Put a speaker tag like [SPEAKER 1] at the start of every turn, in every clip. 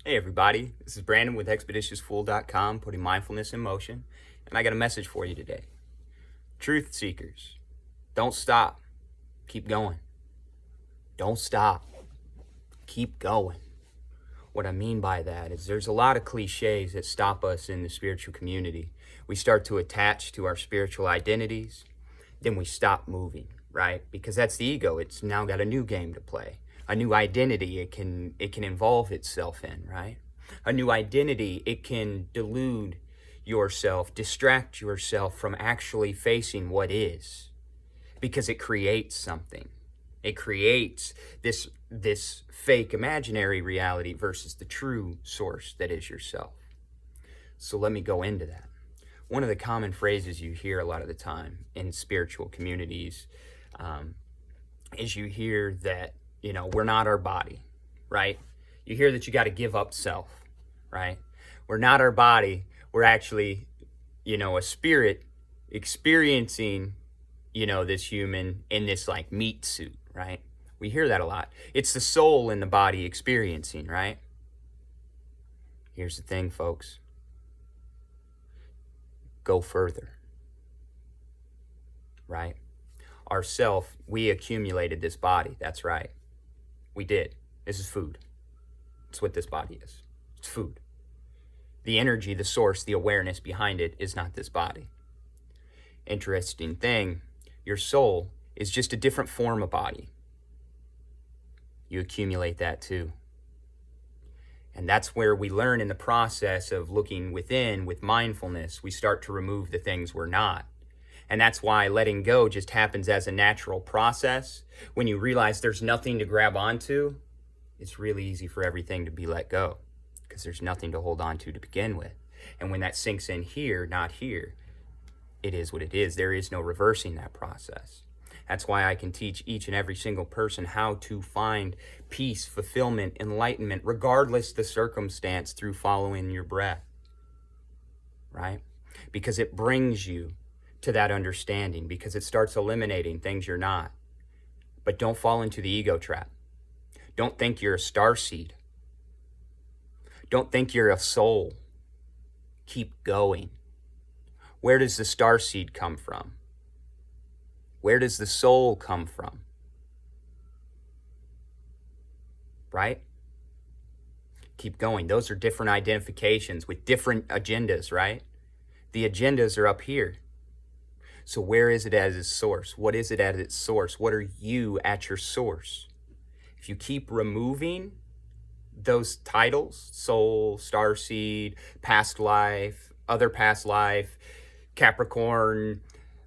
[SPEAKER 1] Hey everybody, this is Brandon with ExpeditiousFool.com, putting mindfulness in motion, and I got a message for you today. Truth seekers, don't stop, keep going. Don't stop, keep going. What I mean by that is there's a lot of cliches that stop us in the spiritual community. We start to attach to our spiritual identities, then we stop moving, right? Because that's the ego. It's now got a new game to play. A new identity it can involve itself in, right? A new identity, it can delude yourself, distract yourself from actually facing what is, because it creates something. It creates this fake imaginary reality versus the true source that is yourself. So let me go into that. One of the common phrases you hear a lot of the time in spiritual communities is you hear that, we're not our body, right? You hear that you got to give up self, right? We're not our body. We're actually, a spirit experiencing, this human in this like meat suit, right? We hear that a lot. It's the soul in the body experiencing, right? Here's the thing, folks. Go further, right? Ourself, we accumulated this body. That's right. We did. This is food. It's what this body is. It's food. The energy, the source, the awareness behind it is not this body. Interesting thing, your soul is just a different form of body. You accumulate that too. And that's where we learn in the process of looking within with mindfulness, we start to remove the things we're not. And that's why letting go just happens as a natural process. When you realize there's nothing to grab onto, it's really easy for everything to be let go because there's nothing to hold on to begin with. And when that sinks in here, not here, it is what it is. There is no reversing that process. That's why I can teach each and every single person how to find peace, fulfillment, enlightenment, regardless the circumstance, through following your breath, right? Because it brings you to that understanding, because it starts eliminating things you're not. But don't fall into the ego trap. Don't think you're a starseed. Don't think you're a soul. Keep going. Where does the starseed come from? Where does the soul come from? Right? Keep going. Those are different identifications with different agendas, right? The agendas are up here. So where is it at its source? What is it at its source? What are you at your source? If you keep removing those titles, soul, starseed, past life, other past life, Capricorn,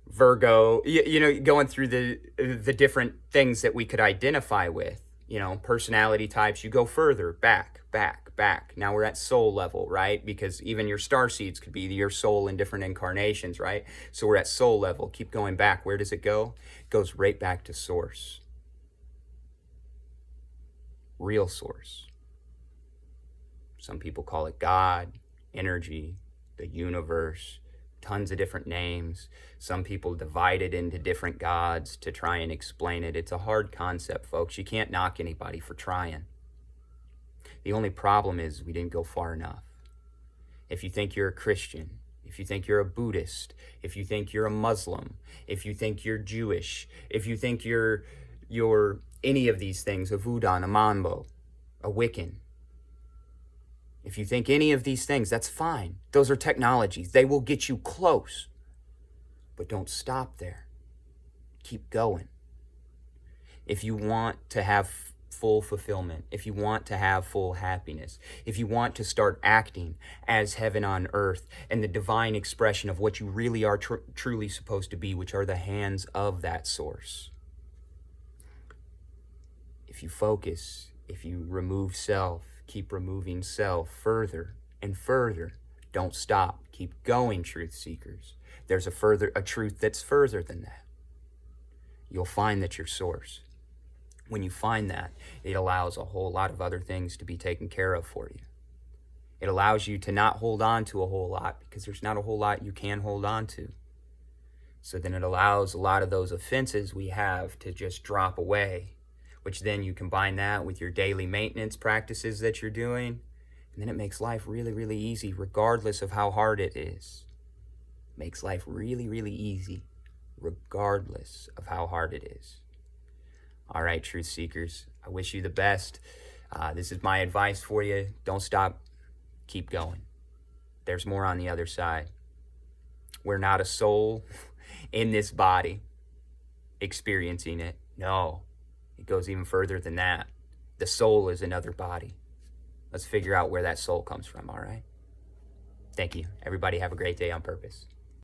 [SPEAKER 1] Virgo, going through the different things that we could identify with, personality types, you go further, back. Now we're at soul level, right? Because even your star seeds could be your soul in different incarnations, right? So we're at soul level. Keep going back. Where does it go? It goes right back to source. Real source. Some people call it God, energy, the universe, tons of different names. Some people divide it into different gods to try and explain it. It's a hard concept, folks. You can't knock anybody for trying. The only problem is we didn't go far enough. If you think you're a Christian, if you think you're a Buddhist, if you think you're a Muslim, if you think you're Jewish, if you think you're any of these things, a Voodoo, a Mambo, a Wiccan, if you think any of these things, that's fine. Those are technologies. They will get you close. But don't stop there. Keep going. If you want to have full fulfillment, if you want to have full happiness, if you want to start acting as heaven on earth and the divine expression of what you really are truly supposed to be, which are the hands of that source. If you focus, if you remove self, keep removing self further and further. Don't stop. Keep going, truth seekers. There's a truth that's further than that. You'll find that your source. When you find that, it allows a whole lot of other things to be taken care of for you. It allows you to not hold on to a whole lot because there's not a whole lot you can hold on to. So then it allows a lot of those offenses we have to just drop away, which then you combine that with your daily maintenance practices that you're doing, And then it makes life really, really easy, regardless of how hard it is. Makes life really, really easy, regardless of how hard it is. All right, truth seekers, I wish you the best. This is my advice for you. Don't stop. Keep going. There's more on the other side. We're not a soul in this body experiencing it. No, it goes even further than that. The soul is another body. Let's figure out where that soul comes from, all right? Thank you. Everybody have a great day on purpose.